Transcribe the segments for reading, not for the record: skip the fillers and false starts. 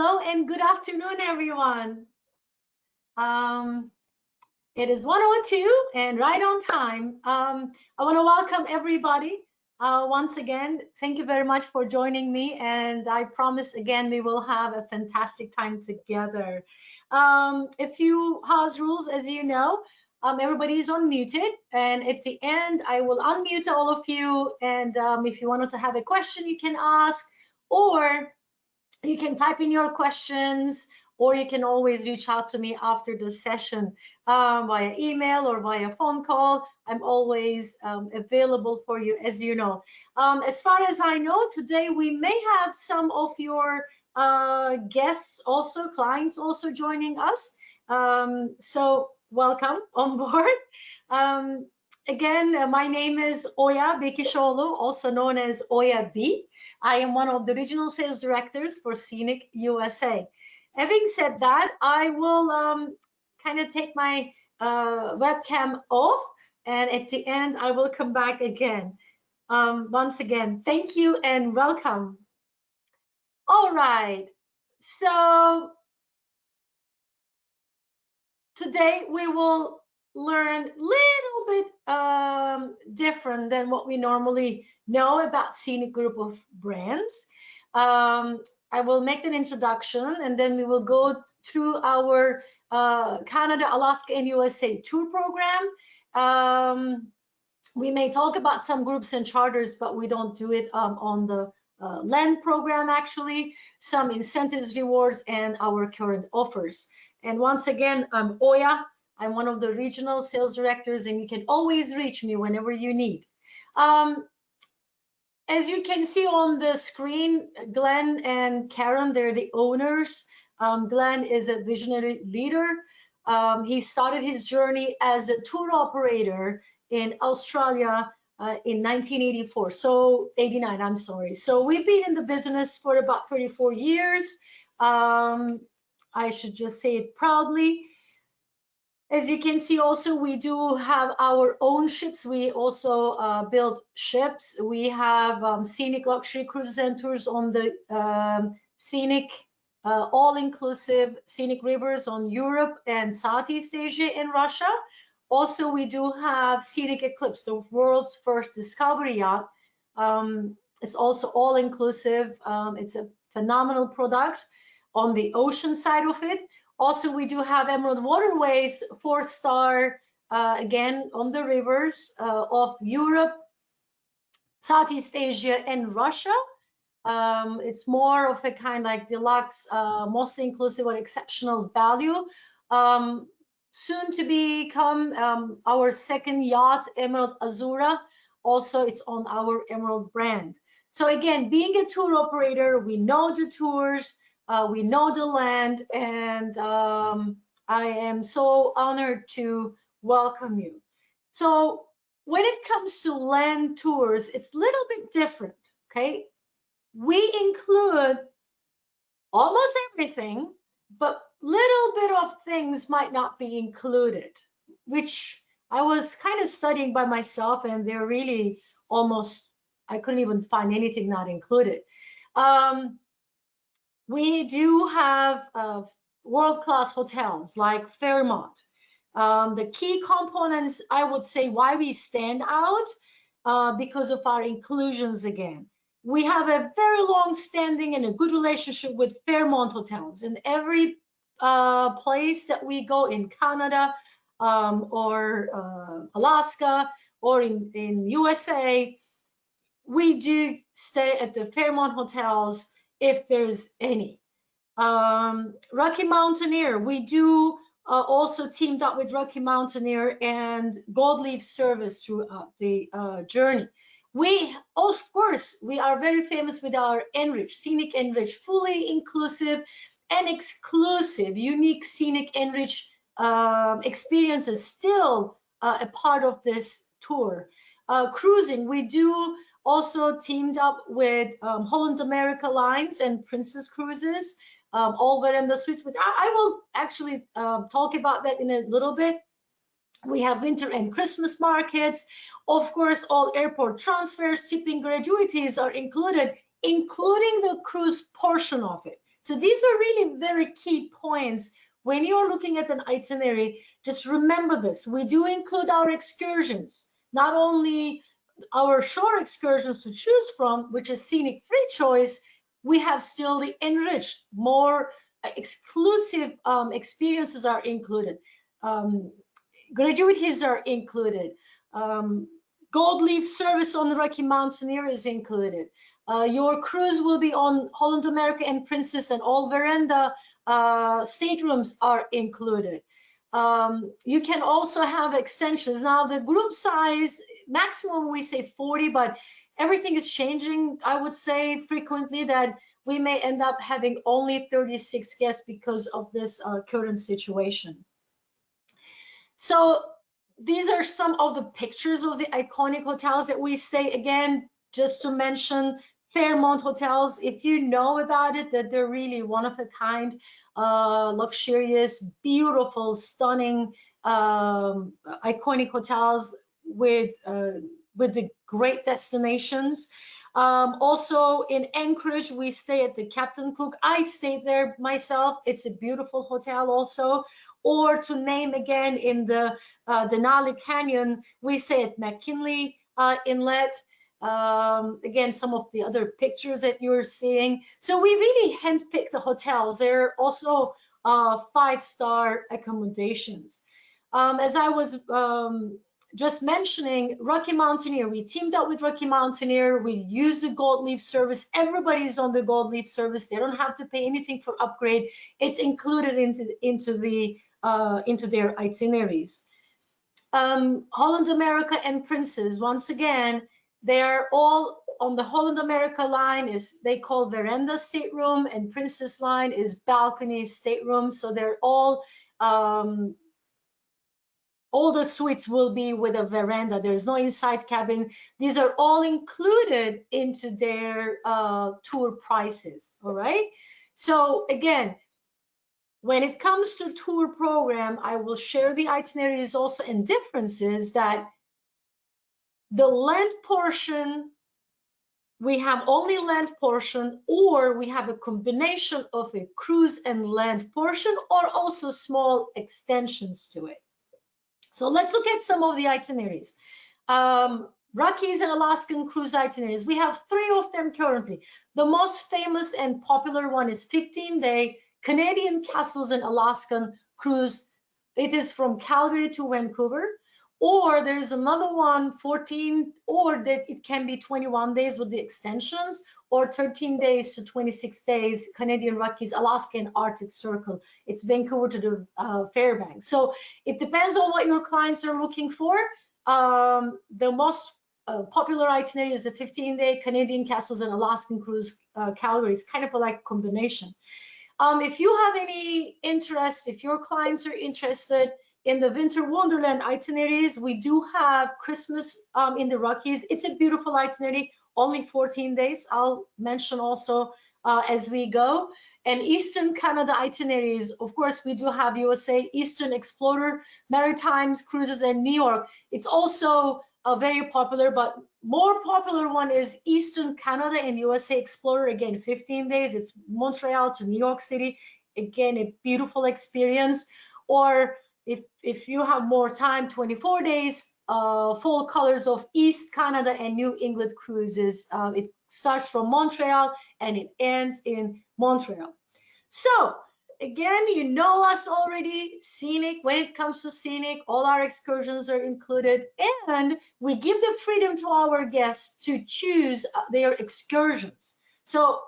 Hello and good afternoon, everyone. It is 1:02 and right on time. I want to welcome everybody once again. Thank you very much for joining me, and I promise again we will have a fantastic time together. A few house rules, as you know. Everybody is unmuted, and at the end, I will unmute all of you. And if you wanted to have a question, you can ask, or you can type in your questions, or you can always reach out to me after the session via email or via phone call. I'm always available for you, as you know. As far as I know, today we may have some of your guests also, clients also joining us. So welcome on board. Again, my name is Oya B, also known as Oya B. I am one of the regional sales directors for Scenic USA. Having said that, I will kind of take my webcam off, and at the end, I will come back again. Once again, thank you and welcome. All right, so today we will learn a little bit different than what we normally know about Scenic group of brands. I will make an introduction, and then we will go through our Canada, Alaska, and USA tour program. We may talk about some groups and charters, but we don't do it on the land program, actually, some incentives, rewards, and our current offers. And once again, I'm Oya. I'm one of the regional sales directors, and you can always reach me whenever you need. As you can see on the screen, Glenn and Karen, they're the owners. Glenn is a visionary leader. He started his journey as a tour operator in Australia in 1984, so 89, I'm sorry. So we've been in the business for about 34 years. I should just say it proudly. As you can see, also, we do have our own ships. We also build ships. We have Scenic luxury cruises and tours on the Scenic all-inclusive Scenic rivers on Europe and Southeast Asia and Russia. Also, we do have Scenic Eclipse, the world's first discovery yacht. It's also all-inclusive. It's a phenomenal product on the ocean side of it. Also, we do have Emerald Waterways, 4-star, again, on the rivers of Europe, Southeast Asia, and Russia. It's more of a kind of like deluxe, mostly inclusive or exceptional value. Soon to become our second yacht, Emerald Azura. Also, it's on our Emerald brand. So again, being a tour operator, we know the tours, we know the land, and I am so honored to welcome you. So when it comes to land tours, it's a little bit different, okay? We include almost everything, but little bit of things might not be included, which I was kind of studying by myself, and they're really almost, I couldn't even find anything not included. We do have world-class hotels like Fairmont. The key components, I would say, why we stand out because of our inclusions again. We have a very long-standing and a good relationship with Fairmont hotels. In every place that we go in Canada or Alaska or in USA, we do stay at the Fairmont hotels if there's any. Rocky Mountaineer, we do also teamed up with Rocky Mountaineer and Gold Leaf Service throughout the journey. We, of course, we are very famous with our Enrich, Scenic Enrich, fully inclusive and exclusive, unique Scenic Enrich experiences, still a part of this tour. Cruising, we do also teamed up with Holland America Lines and Princess Cruises, all were in the suites. But I will actually talk about that in a little bit. We have winter and Christmas markets. Of course, all airport transfers, tipping, gratuities are included, including the cruise portion of it. So these are really very key points. When you're looking at an itinerary, just remember this. We do include our excursions, not only our shore excursions to choose from, which is scenic free choice, we have still the enriched, more exclusive experiences are included. Gratuities are included. Gold leaf service on the Rocky Mountaineer is included. Your cruise will be on Holland America and Princess, and all veranda staterooms are included. You can also have extensions. Now the group size, maximum we say 40, but everything is changing. I would say frequently that we may end up having only 36 guests because of this current situation. So these are some of the pictures of the iconic hotels that we stay. Again, just to mention, Fairmont hotels, if you know about it, that they're really one of a kind, luxurious, beautiful, stunning, iconic hotels with the great destinations. Also in Anchorage, we stay at the Captain Cook. I stayed there myself. It's a beautiful hotel also. Or to name again, in the Denali Canyon, we stay at McKinley Inlet. Again, some of the other pictures that you're seeing. So we really handpicked the hotels. They're also 5-star accommodations. As I was just mentioning, Rocky Mountaineer, we teamed up with Rocky Mountaineer. We use the gold leaf service. Everybody's on the gold leaf service. They don't have to pay anything for upgrade. It's included into their itineraries. Holland America and Princess, once again, they are all on the Holland America line is they call veranda stateroom, and Princess line is balcony stateroom. So they're all the suites will be with a veranda. There's no inside cabin. These are all included into their tour prices. All right. So again, when it comes to tour program, I will share the itineraries also, and differences that the land portion, we have only land portion, or we have a combination of a cruise and land portion, or also small extensions to it. So let's look at some of the itineraries. Rockies and Alaskan cruise itineraries. We have 3 of them currently. The most famous and popular one is 15-day Canadian Castles and Alaskan cruise. It is from Calgary to Vancouver. Or there's another one, 14, or that it can be 21 days with the extensions, or 13 days to 26 days, Canadian Rockies, Alaska, and Arctic Circle. It's Vancouver to the Fairbanks. So it depends on what your clients are looking for. The most popular itinerary is a 15-day Canadian Castles and Alaskan cruise, Calgary. It's kind of a like combination. If you have any interest, if your clients are interested in the Winter Wonderland itineraries, we do have Christmas in the Rockies. It's a beautiful itinerary, only 14 days. I'll mention also as we go. And Eastern Canada itineraries, of course, we do have USA, Eastern Explorer, Maritimes, Cruises, and New York. It's also very popular, but more popular one is Eastern Canada and USA Explorer. Again, 15 days. It's Montreal to New York City. Again, a beautiful experience. Or if you have more time, 24 days, full colors of East Canada and New England cruises. It starts from Montreal and it ends in Montreal. So again, you know us already, Scenic. When it comes to Scenic, all our excursions are included, and we give the freedom to our guests to choose their excursions. So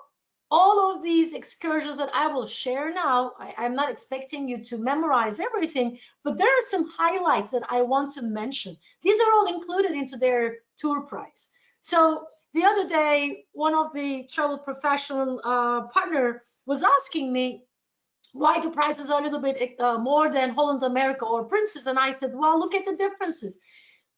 all of these excursions that I will share now, I'm not expecting you to memorize everything, but there are some highlights that I want to mention. These are all included into their tour price. So the other day, one of the travel professional partner was asking me why the prices are a little bit more than Holland America or Princess, and I said, well, look at the differences.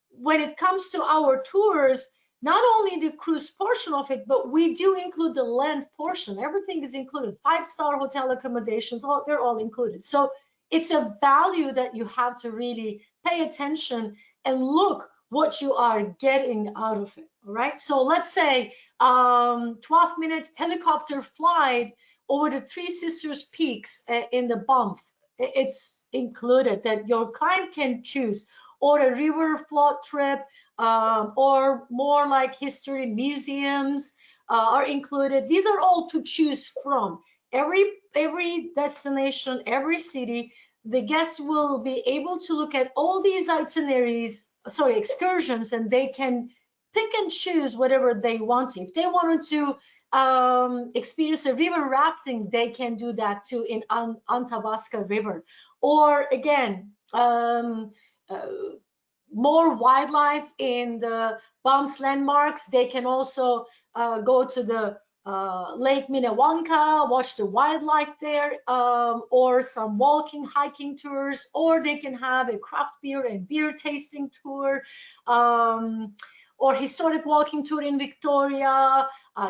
When it comes to our tours, not only the cruise portion of it, but we do include the land portion. Everything is included. 5-star hotel accommodations, they're all included. So it's a value that you have to really pay attention and look what you are getting out of it. All right. So let's say 12-minute helicopter flight over the Three Sisters Peaks in the Banff. It's included that your client can choose, or a river float trip, or more like history museums are included. These are all to choose from. Every destination, every city, the guests will be able to look at all these itineraries, sorry, excursions, and they can pick and choose whatever they want to. If they wanted to experience a river rafting, they can do that too in Anthabasca River. Or again, more wildlife in the Banff's landmarks. They can also go to the Lake Minnewanka, watch the wildlife there, or some walking, hiking tours, or they can have a craft beer and beer tasting tour, or historic walking tour in Victoria,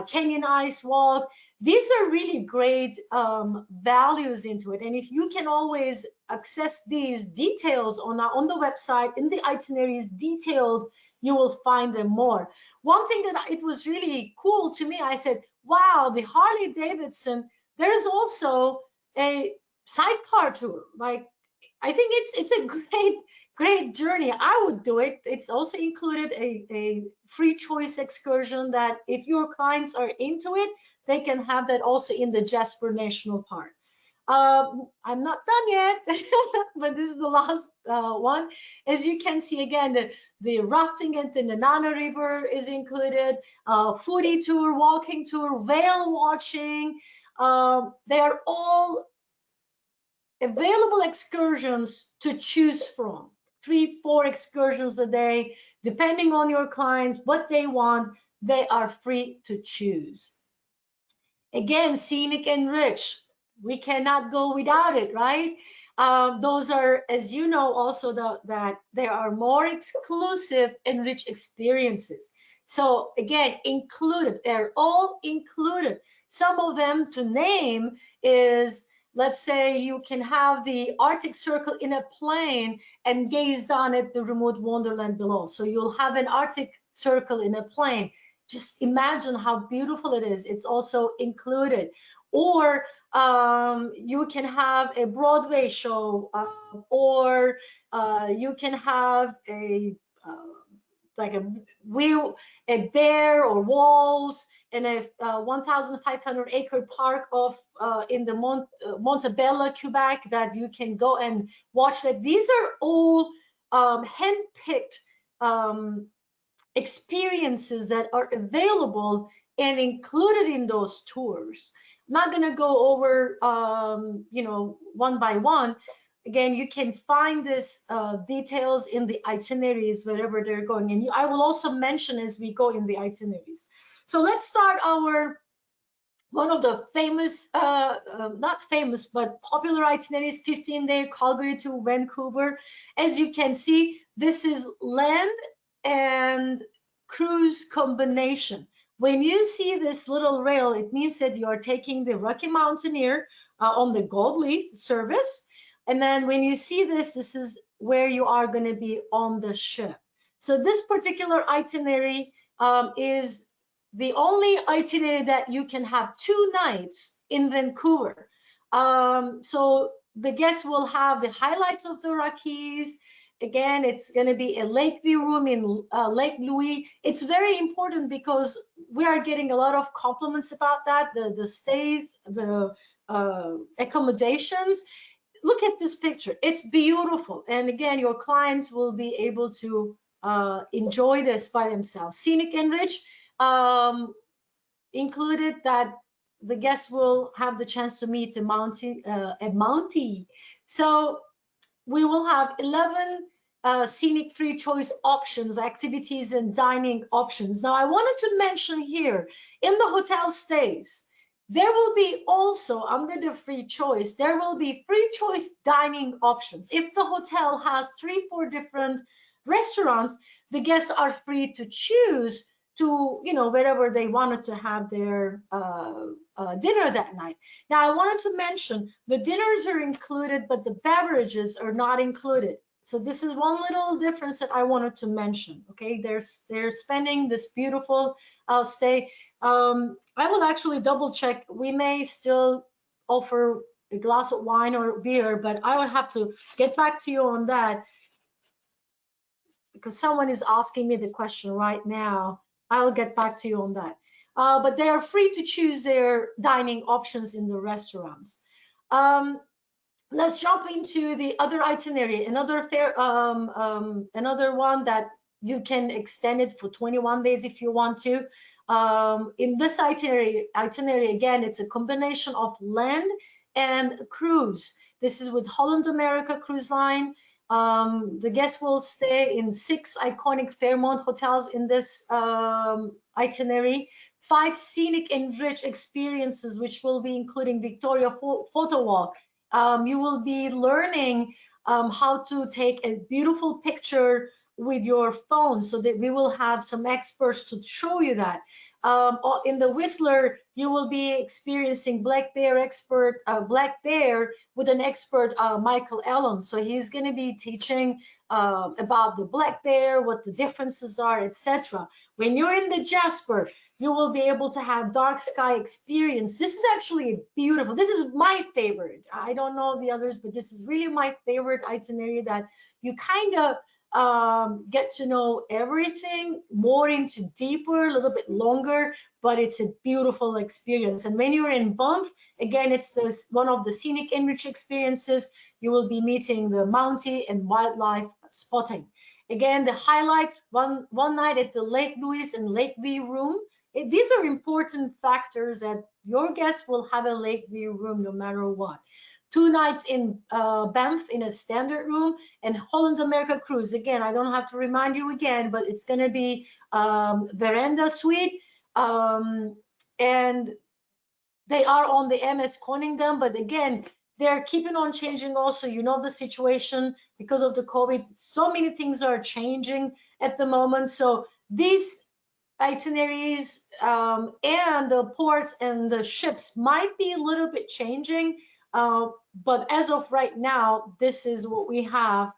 Canyon Ice Walk. These are really great values into it. And if you can always access these details on the website, in the itineraries detailed, you will find them more. One thing that it was really cool to me, I said, wow, the Harley Davidson, there is also a sidecar tour. Like, I think it's a great journey. I would do it. It's also included a free choice excursion that if your clients are into it, they can have that also in the Jasper National Park. I'm not done yet, but this is the last one. As you can see, again, the rafting at the Nanana River is included, foodie tour, walking tour, whale watching. They are all available excursions to choose from. 3-4 excursions a day, depending on your clients, what they want, they are free to choose. Again, Scenic and Rich, we cannot go without it, right? Those are, as you know, also that there are more exclusive and rich experiences. So again, included, they're all included. Some of them to name is, let's say you can have the Arctic Circle in a plane and gaze down at the remote wonderland below. So you'll have an Arctic Circle in a plane. Just imagine how beautiful it is. It's also included. Or you can have a Broadway show, or you can have a like a bear or wolves in a 1,500 acre park of in the Montebello, Quebec, that you can go and watch that. These are all hand-picked experiences that are available and included in those tours. I'm not going to go over, one by one. Again, you can find this details in the itineraries wherever they're going. And I will also mention as we go in the itineraries. So let's start one of the famous, not famous, but popular itineraries, 15-day Calgary to Vancouver. As you can see, this is land and cruise combination. When you see this little rail, it means that you are taking the Rocky Mountaineer on the Gold Leaf service. And then when you see this, this is where you are going to be on the ship. So this particular itinerary is the only itinerary that you can have 2 nights in Vancouver. So the guests will have the highlights of the Rockies. Again, it's going to be a Lakeview room in Lake Louise. It's very important because we are getting a lot of compliments about that, the stays, the accommodations. Look at this picture. It's beautiful. And again, your clients will be able to enjoy this by themselves. Scenic and Rich included that the guests will have the chance to meet a Mountie. So we will have 11 scenic free choice options, activities and dining options. Now, I wanted to mention here, in the hotel stays, there will be also, under the free choice, there will be free choice dining options. If the hotel has 3-4 different restaurants, the guests are free to choose to, wherever they wanted to have their dinner that night. Now, I wanted to mention the dinners are included, but the beverages are not included. So this is one little difference that I wanted to mention. Okay, they're spending this beautiful stay. I will actually double check. We may still offer a glass of wine or beer, but I will have to get back to you on that because someone is asking me the question right now. I will get back to you on that. But they are free to choose their dining options in the restaurants. Let's jump into the other itinerary. Another one that you can extend it for 21 days if you want to. In this itinerary again, it's a combination of land and cruise. This is with Holland America Cruise Line. The guests will stay in 6 iconic Fairmont hotels in this itinerary. 5 scenic and rich experiences, which will be including Victoria Photo Walk. You will be learning how to take a beautiful picture with your phone, so that we will have some experts to show you that. In the Whistler, you will be experiencing Black Bear with an expert, Michael Allen. So he's going to be teaching about the black bear, what the differences are, etc. When you're in the Jasper, you will be able to have dark sky experience. This is actually beautiful. This is my favorite. I don't know the others, but this is really my favorite itinerary, that you kind of get to know everything more into deeper, a little bit longer, but it's a beautiful experience. And when you're in Banff, again, it's one of the scenic enrich experiences. You will be meeting the Mountie and wildlife spotting. Again, the highlights, one night at the Lake Louise and Lake View room. These are important factors, that your guests will have a Lake View room no matter what. 2 nights in Banff in a standard room, and Holland America Cruise. Again, I don't have to remind you again, but it's going to be veranda suite. And they are on the MS Coningdom, but again, they're keeping on changing also. You know the situation because of the COVID. So many things are changing at the moment. So these itineraries and the ports and the ships might be a little bit changing. But as of right now, this is what we have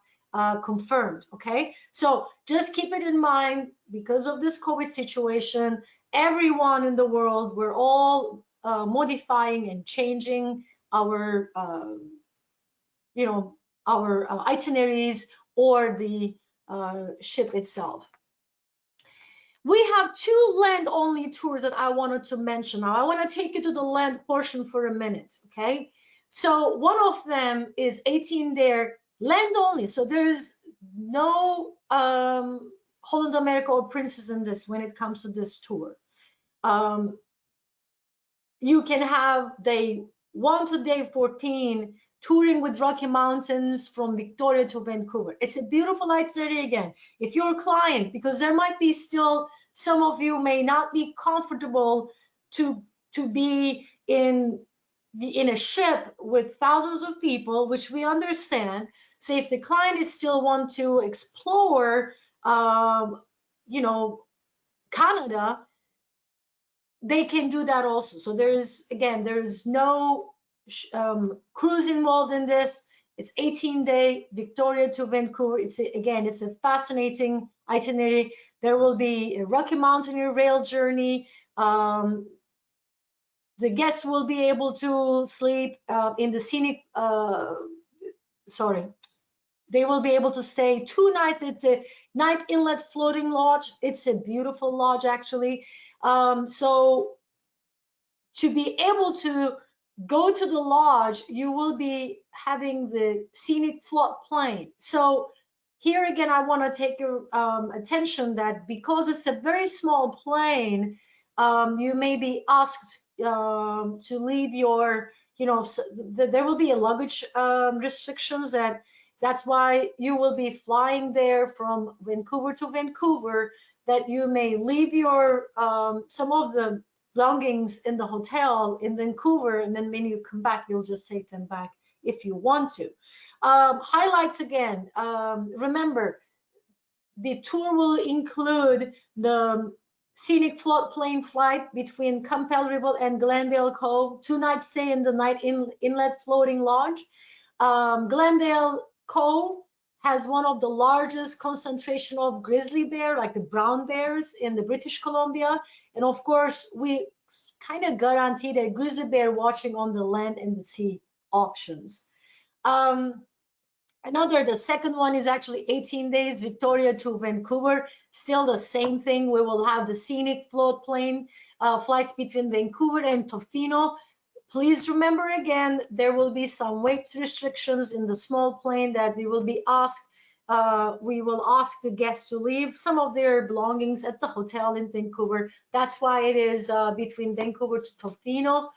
confirmed, okay? So just keep it in mind, because of this COVID situation, everyone in the world, we're all modifying and changing our, our itineraries or the ship itself. We have 2 land-only tours that I wanted to mention. Now, I want to take you to the land portion for a minute, okay? So one of them is 18-day land only. So there is no Holland America or Princess in this when it comes to this tour. You can have day 1 to day 14 touring with Rocky Mountains from Victoria to Vancouver. It's a beautiful itinerary again. If you're a client, because there might be still some of you may not be comfortable to be in a ship with thousands of people, which we understand. So if the client is still want to explore, Canada, they can do that also. So there is no cruise involved in this. It's 18-day Victoria to Vancouver. It's a fascinating itinerary. There will be a Rocky Mountaineer rail journey. The guests will be able to sleep in the Scenic, they will be able to stay 2 nights at the Night Inlet Floating Lodge. It's a beautiful lodge, actually. So to be able to go to the lodge, you will be having the scenic floodplain. So here again, I want to take your attention that because it's a very small plane, you may be asked to leave your, there will be a luggage restrictions. That's why you will be flying there from Vancouver to Vancouver, that you may leave your some of the belongings in the hotel in Vancouver, and then when you come back, you'll just take them back if you want to. Highlights again, remember, the tour will include the scenic floodplain flight between Campbell River and Glendale Cove, 2 nights stay in the Night Inlet Floating Lodge. Glendale Cove has one of the largest concentration of grizzly bear, like the brown bears in the British Columbia. And of course, we kind of guarantee that grizzly bear watching on the land and the sea options. The second one is actually 18 days, Victoria to Vancouver. Still the same thing. We will have the Scenic float plane flights between Vancouver and Tofino. Please remember again, there will be some weight restrictions in the small plane that we will be asked. We will ask the guests to leave some of their belongings at the hotel in Vancouver. That's why it is between Vancouver to Tofino.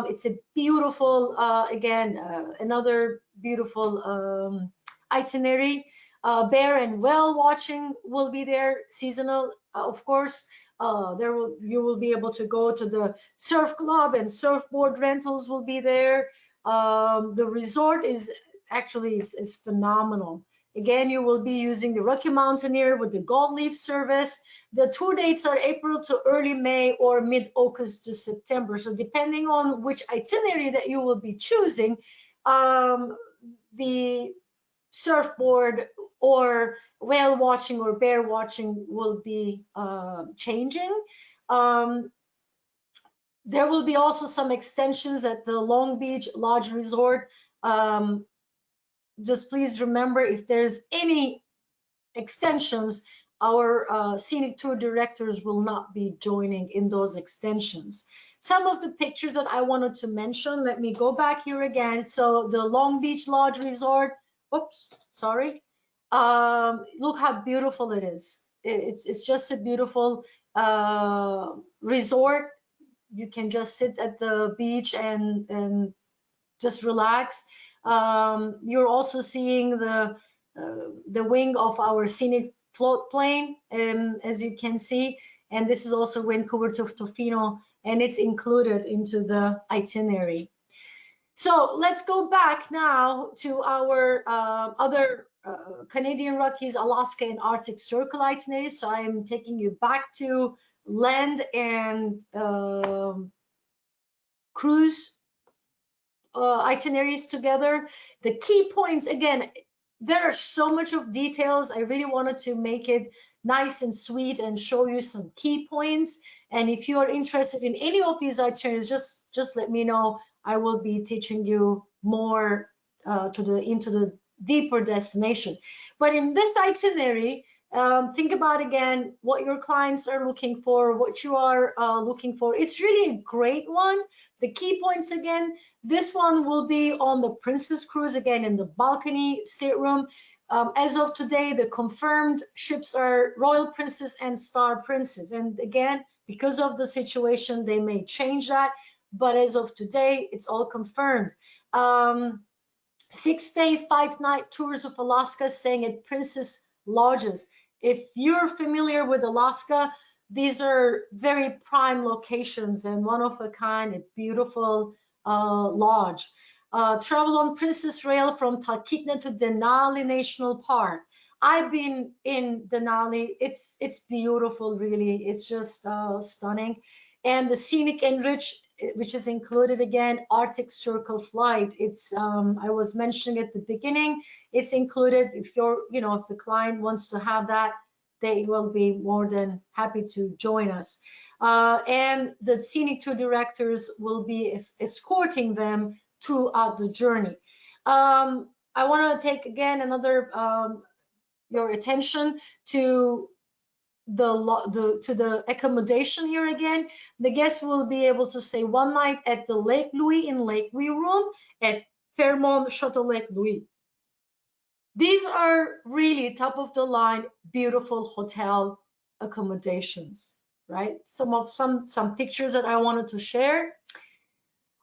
It's a beautiful, another beautiful itinerary. Bear and whale watching will be there, seasonal, of course. You will be able to go to the surf club, and surfboard rentals will be there. The resort is phenomenal. Again, you will be using the Rocky Mountaineer with the Gold Leaf service. The tour dates are April to early May or mid-August to September. So depending on which itinerary that you will be choosing, the surfboard or whale watching or bear watching will be changing. There will be also some extensions at the Long Beach Lodge Resort. Just please remember, if there's any extensions, our scenic tour directors will not be joining in those extensions. Some of the pictures that I wanted to mention, let me go back here again. So the Long Beach Lodge Resort, oops, sorry. Look how beautiful it is. It's just a beautiful resort. You can just sit at the beach and just relax. You're also seeing the wing of our Scenic float plane, as you can see, and this is also Vancouver to Tofino, and it's included into the itinerary. So let's go back now to our other Canadian Rockies, Alaska, and Arctic Circle itineraries. So I am taking you back to land and cruise itineraries together. The key points, again, there are so much of details. I really wanted to make it nice and sweet and show you some key points. And if you are interested in any of these itineraries, just let me know. I will be teaching you more into the deeper destination. But in this itinerary, think about again what your clients are looking for, what you are looking for. It's really a great one. The key points again, this one will be on the Princess Cruise, again in the balcony stateroom. As of today, the confirmed ships are Royal Princess and Star Princess. And again, because of the situation, they may change that. But as of today, it's all confirmed. 6-day, 5-night tours of Alaska, staying at Princess Lodges. If you're familiar with Alaska, these are very prime locations and one of a kind, a beautiful lodge. Travel on Princess Rail from Talkeetna to Denali National Park. I've been in Denali. It's beautiful, really. It's just stunning. And the Scenic Enrich, which is included again, Arctic Circle flight. It's I was mentioning at the beginning, it's included. If if the client wants to have that, they will be more than happy to join us. And the scenic tour directors will be escorting them throughout the journey. I want to take again another your attention to the accommodation here again. The guests will be able to stay one night at the Lake Louise in Lake Louise room at Fairmont Chateau Lake Louise. These are really top of the line, beautiful hotel accommodations, right? Some pictures that I wanted to share.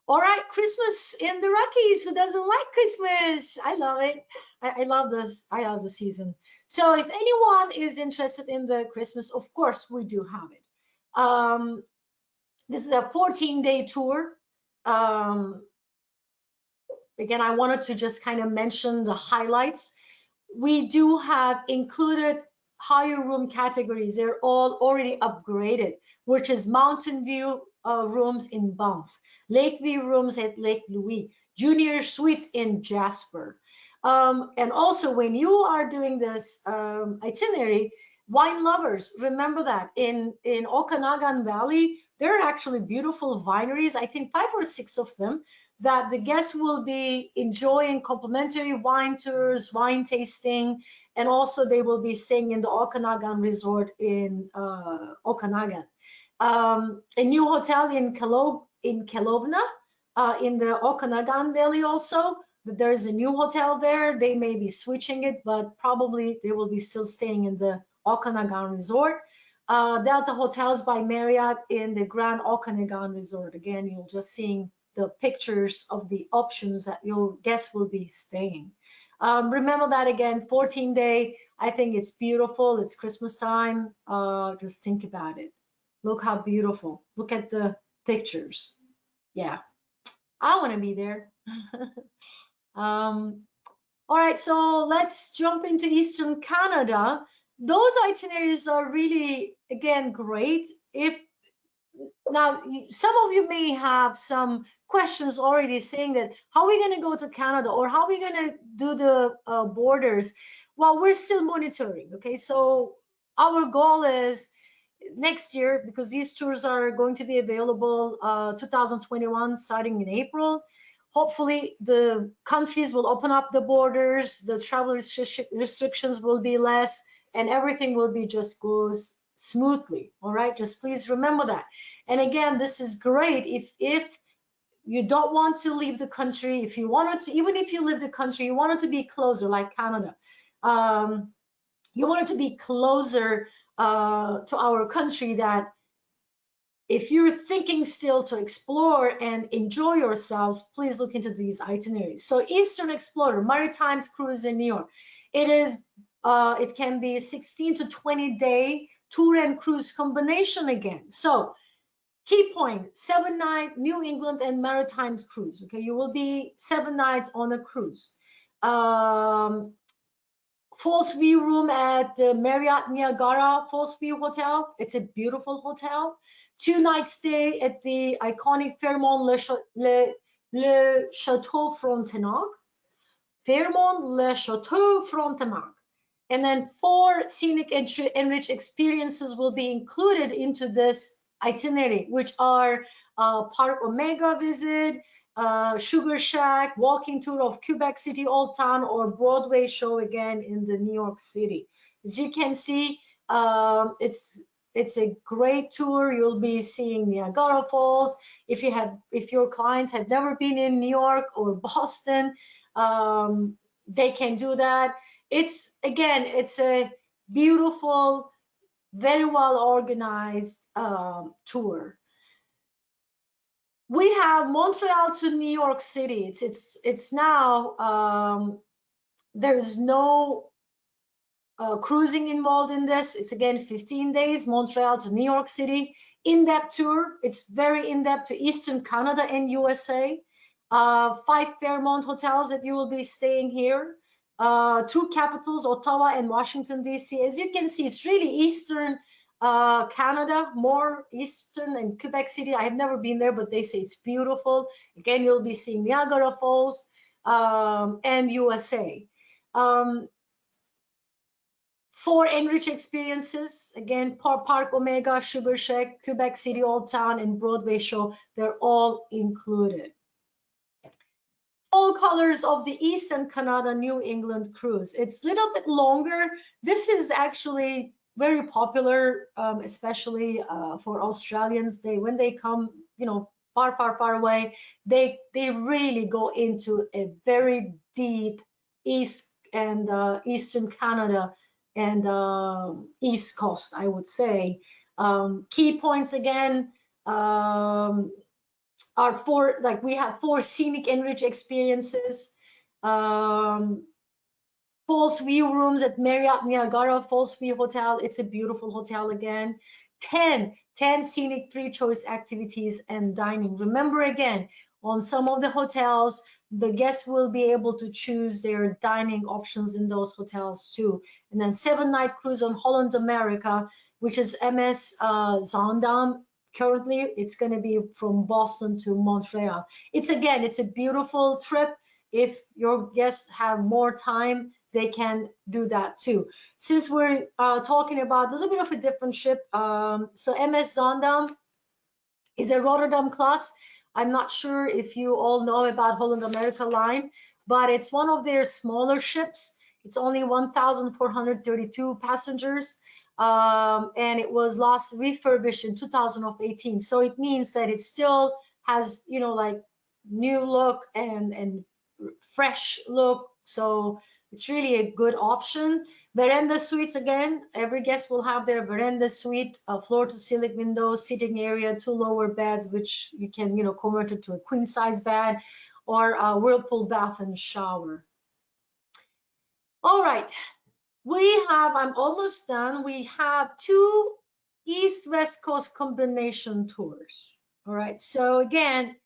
All right, Christmas in the Rockies. Who doesn't like Christmas? I love it. I love this. I love the season. So if anyone is interested in the Christmas, of course, we do have it. This is a 14-day tour. Again, I wanted to just kind of mention the highlights. We do have included higher room categories. They're all already upgraded, which is Mountain View rooms in Banff, Lake View rooms at Lake Louise, Junior Suites in Jasper. And also, when you are doing this itinerary, wine lovers, remember that in Okanagan Valley, there are actually beautiful wineries, I think 5 or 6 of them, that the guests will be enjoying complimentary wine tours, wine tasting, and also they will be staying in the Okanagan Resort in Okanagan. A new hotel in Kelowna, in the Okanagan Valley also. There is a new hotel there. They may be switching it, but probably they will be still staying in the Okanagan Resort. Delta Hotels by Marriott in the Grand Okanagan Resort. Again, you're just seeing the pictures of the options that your guests will be staying. Remember that again, 14-day. I think it's beautiful. It's Christmas time. Just think about it. Look how beautiful. Look at the pictures. Yeah, I want to be there. All right, so let's jump into Eastern Canada. Those itineraries are really, again, great. If now some of you may have some questions already saying that how are we going to go to Canada, or how are we going to do the borders? Well, we're still monitoring. Okay, so our goal is next year, because these tours are going to be available 2021 starting in April. Hopefully the countries will open up the borders, the travel restrictions will be less, and everything will be just goes smoothly. All right, just please remember that. And again, this is great if you don't want to leave the country, if you wanted to, even if you leave the country, you want it to be closer, like Canada. You want it to be closer to our country, that if you're thinking still to explore and enjoy yourselves, please look into these itineraries. So Eastern Explorer, Maritime Cruise in New York. It can be 16 to 20-day tour and cruise combination again. So key point, 7-night New England and Maritime cruise. Okay, you will be 7 nights on a cruise. Falls View room at the Marriott Niagara Falls View Hotel. It's a beautiful hotel. 2-night stay at the iconic Fairmont Le Chateau Frontenac. Fairmont Le Chateau Frontenac. And then 4 scenic enriched experiences will be included into this itinerary, which are Park Omega visit, Sugar Shack, walking tour of Quebec City Old Town, or Broadway show again in the New York City. As you can see, it's a great tour. You'll be seeing Niagara Falls. If your clients have never been in New York or Boston, they can do that. It's a beautiful, very well organized tour. We have Montreal to New York City. It's now there's no cruising involved in this. It's again 15 days, Montreal to New York City. In-depth tour. It's very in-depth to Eastern Canada and USA. 5 Fairmont hotels that you will be staying here. 2 capitals, Ottawa and Washington, D.C. As you can see, it's really Eastern Canada, more Eastern, and Quebec City. I have never been there, but they say it's beautiful. Again, you'll be seeing Niagara Falls and USA. 4 enriched experiences, again, Park Omega, Sugar Shack, Quebec City Old Town, and Broadway show, they're all included. All colors of the Eastern Canada New England cruise. It's a little bit longer. This is actually very popular, especially for Australians. When they come, far away, they really go into a very deep Eastern Canada and East Coast, I would say. Key points again are we have 4 scenic enriched experiences. Falls View rooms at Marriott Niagara Falls View Hotel. It's a beautiful hotel again. 10 scenic free choice activities and dining. Remember again, on some of the hotels, the guests will be able to choose their dining options in those hotels too. And then 7-night cruise on Holland America, which is MS Zaandam. Currently, it's going to be from Boston to Montreal. It's a beautiful trip. if your guests have more time, they can do that too. Since we're talking about a little bit of a different ship, so MS Zaandam is a Rotterdam class. I'm not sure if you all know about Holland America Line, but it's one of their smaller ships. It's only 1,432 passengers, and it was last refurbished in 2018. So it means that it still has, you know, like new look and fresh look. So it's really a good option. Veranda suites, again, every guest will have their veranda suite, floor to ceiling windows, sitting area, 2 lower beds, which you can, you know, convert it to a queen size bed, or a whirlpool bath and shower. All right, I'm almost done. We have 2 East-West Coast combination tours. All right, so again,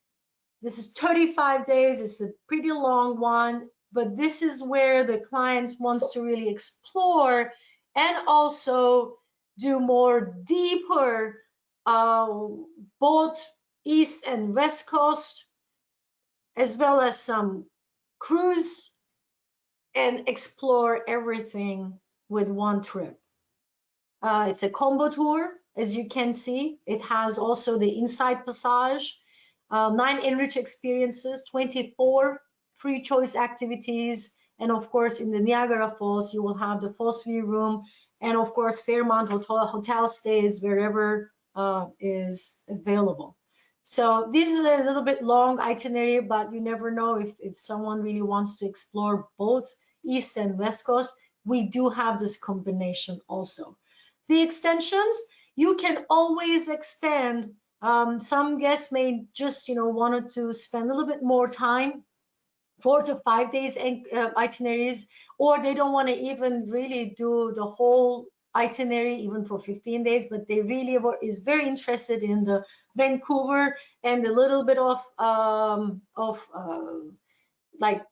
this is 35 days. It's a pretty long one, but this is where the clients wants to really explore and also do more deeper, both East and West Coast, as well as some cruise, and explore everything with one trip. It's a combo tour, as you can see. It has also the inside passage, 9 enrich experiences, 24 free choice activities, and of course in the Niagara Falls you will have the Falls View room, and of course Fairmont hotel stays wherever is available. So this is a little bit long itinerary, but you never know if someone really wants to explore both East and West Coast. We do have this combination also. The extensions, you can always extend. Some guests may just, you know, wanted to spend a little bit more time, 4 to 5 days itineraries, or they don't want to even really do the whole itinerary even for 15 days, but they really is very interested in the Vancouver and a little bit of Night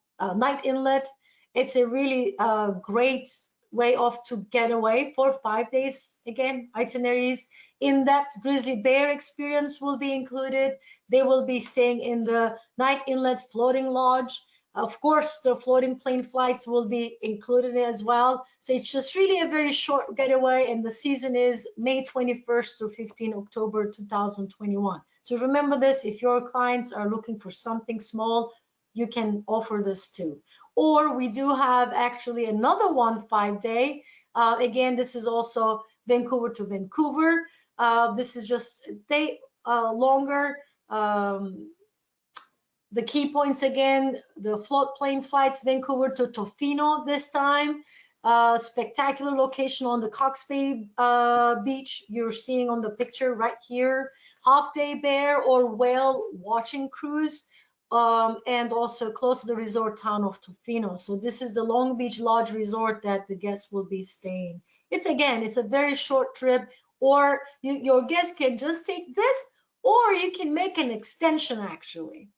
Inlet. It's a really great way off to get away. 4 or 5 days, again, itineraries. In-depth grizzly bear experience will be included. They will be staying in the Night Inlet floating lodge. Of course, the floating plane flights will be included as well. So it's just really a very short getaway, and the season is May 21st to 15 October 2021. So remember this, if your clients are looking for something small, you can offer this too. Or we do have actually another one 5-day. Again, this is also Vancouver to Vancouver. This is just a day longer. The key points again, the float plane flights, Vancouver to Tofino this time. Spectacular location on the Cox Bay beach you're seeing on the picture right here. Half-day bear or whale watching cruise. And also close to the resort town of Tofino. So this is the Long Beach Lodge Resort that the guests will be staying. It's a very short trip, or your guests can just take this, or you can make an extension actually.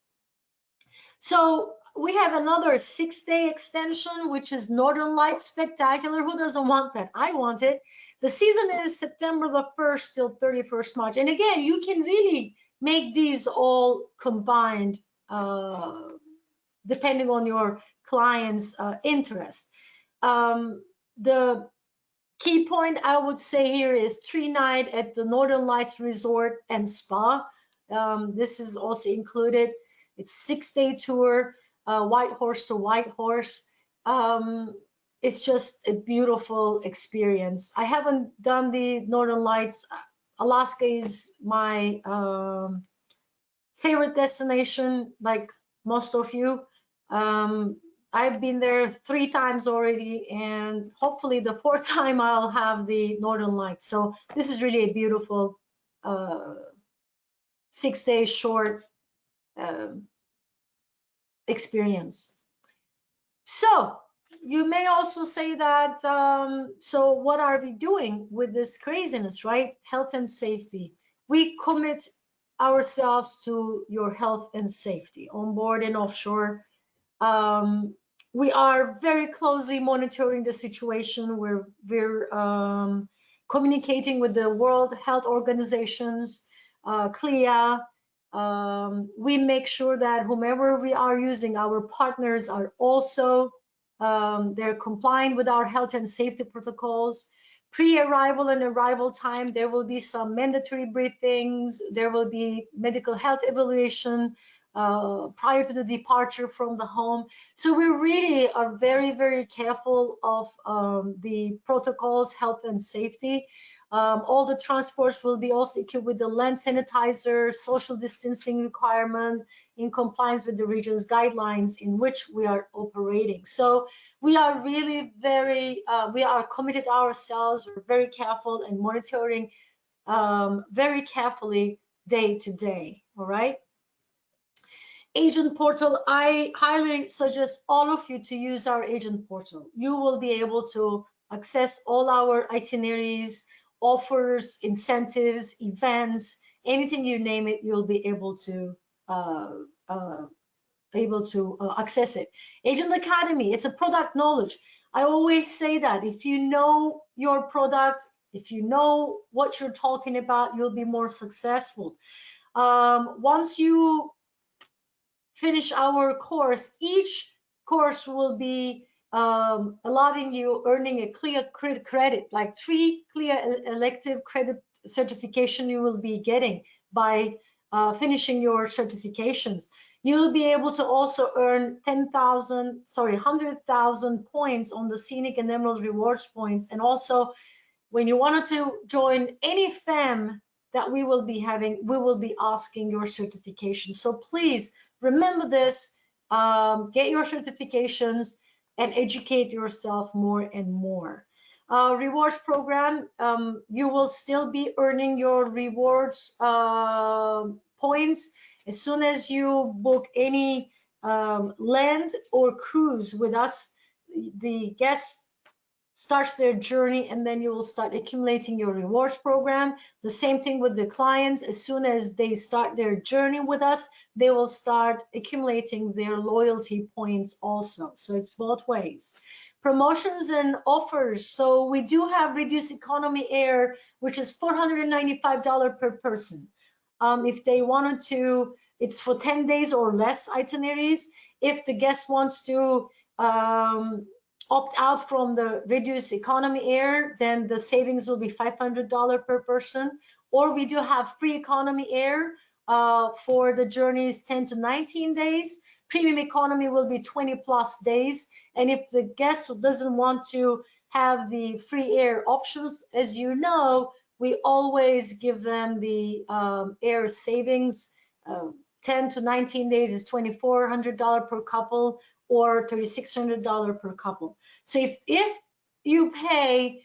So we have another 6-day extension, which is Northern Lights Spectacular. Who doesn't want that? I want it. The season is September the 1st till 31st March. And again, you can really make these all combined depending on your client's interest. The key point I would say here is 3-night at the Northern Lights Resort and Spa. This is also included. It's 6-day tour, White Horse to White Horse. It's just a beautiful experience. I haven't done the Northern Lights. Alaska is my favorite destination, like most of you. I've been there 3 times already, and hopefully the 4th time I'll have the Northern Lights. So this is really a beautiful 6-day short experience. So you may also say that, so what are we doing with this craziness, right? Health and safety. We commit ourselves to your health and safety on board and offshore. We are very closely monitoring the situation. We're communicating with the World Health Organizations, CLIA, We make sure that whomever we are using, our partners are also they're compliant with our health and safety protocols. Pre-arrival and arrival time, there will be some mandatory briefings. There will be medical health evaluation prior to the departure from the home. So we really are very, very careful of the protocols, health and safety. All the transports will be also equipped with the land sanitizer, social distancing requirement in compliance with the region's guidelines in which we are operating. So we are really we are committed ourselves. We're very careful and monitoring very carefully day to day. All right. Agent portal, I highly suggest all of you to use our agent portal. You will be able to access all access itineraries, offers, incentives, events, anything you name it, you'll be able to access it. Agent Academy, it's a product knowledge. I always say that if you know your product, if you know what you're talking about, you'll be more successful. Once you finish our course, each course will be allowing you earning a clear credit, like 3 clear elective credit certification you will be getting by finishing your certifications. You'll be able to also earn 100,000 points on the Scenic and Emerald rewards points. And also, when you wanted to join any FEM that we will be having, we will be asking your certification. So please remember this, get your certifications and educate yourself more and more. Rewards program, you will still be earning your rewards points as soon as you book any land or cruise with us. The guest starts their journey, and then you will start accumulating your rewards program. The same thing with the clients. As soon as they start their journey with us, they will start accumulating their loyalty points also. So it's both ways. Promotions and offers. So we do have reduced economy air, which is $495 per person. If they wanted to, it's for 10 days or less itineraries. If the guest wants to opt out from the reduced economy air, then the savings will be $500 per person. Or we do have free economy air for the journeys 10 to 19 days. Premium economy will be 20+ days. And if the guest doesn't want to have the free air options, as you know, we always give them the air savings. 10 to 19 days is $2,400 per couple, or $3,600 per couple. So if you pay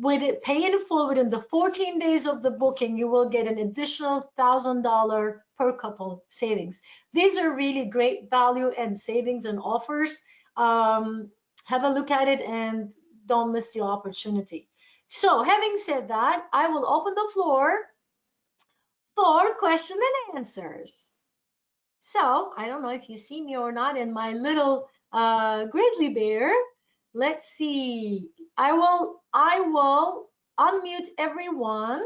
in full within the 14 days of the booking, you will get an additional $1,000 per couple savings. These are really great value and savings and offers. Have a look at it and don't miss the opportunity. So having said that, I will open the floor for question and answers. So I don't know if you see me or not in my little grizzly bear. Let's see. I will unmute everyone.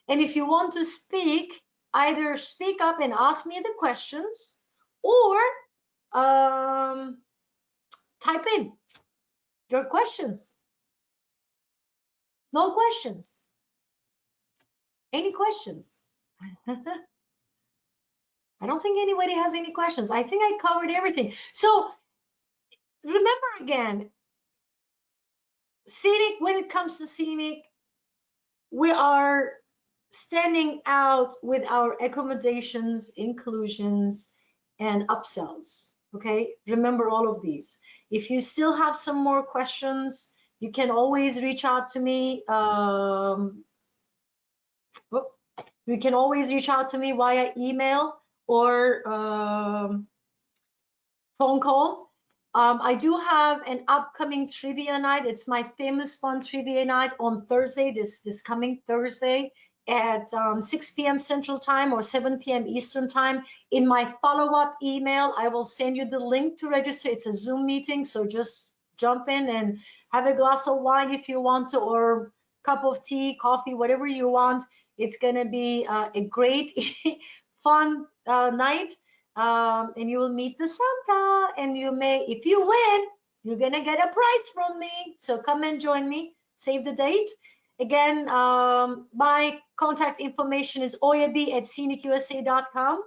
And if you want to speak, either speak up and ask me the questions, or type in your questions. No questions. Any questions? I don't think anybody has any questions. I think I covered everything. So remember again, Scenic, when it comes to Scenic, we are standing out with our accommodations, inclusions, and upsells. Okay, remember all of these. If you still have some more questions, you can always reach out to me. You can always reach out to me via email or phone call. I do have an upcoming trivia night. It's my famous fun trivia night on Thursday, this coming Thursday at 6 p.m. Central Time or 7 p.m. Eastern Time. In my follow-up email, I will send you the link to register. It's a Zoom meeting, so just jump in and have a glass of wine if you want to, or cup of tea, coffee, whatever you want. It's going to be a great fun night, and you will meet the Santa, and you may, if you win, you're gonna get a prize from me. So come and join me. Save the date. Again, my contact information is oyaB@scenicusa.com,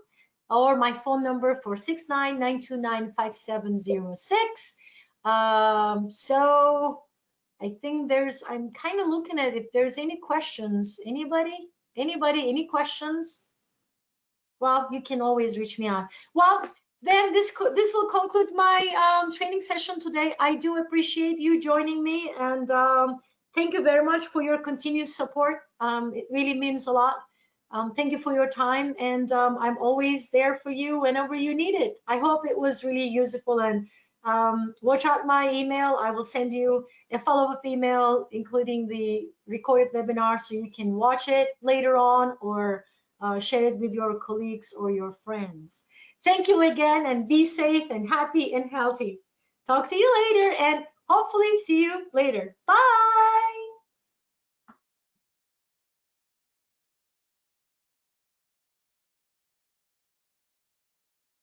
or my phone number 469-929-5706. So I think I'm kind of looking at if there's any questions. Anybody, any questions? Well, you can always reach me out. Well, then this will conclude my training session today. I do appreciate you joining me, and thank you very much for your continued support. It really means a lot. Thank you for your time, and I'm always there for you whenever you need it. I hope it was really useful, and watch out my email. I will send you a follow-up email, including the recorded webinar, so you can watch it later on, or share it with your colleagues or your friends. Thank you again, and be safe and happy and healthy. Talk to you later, and hopefully see you later. Bye.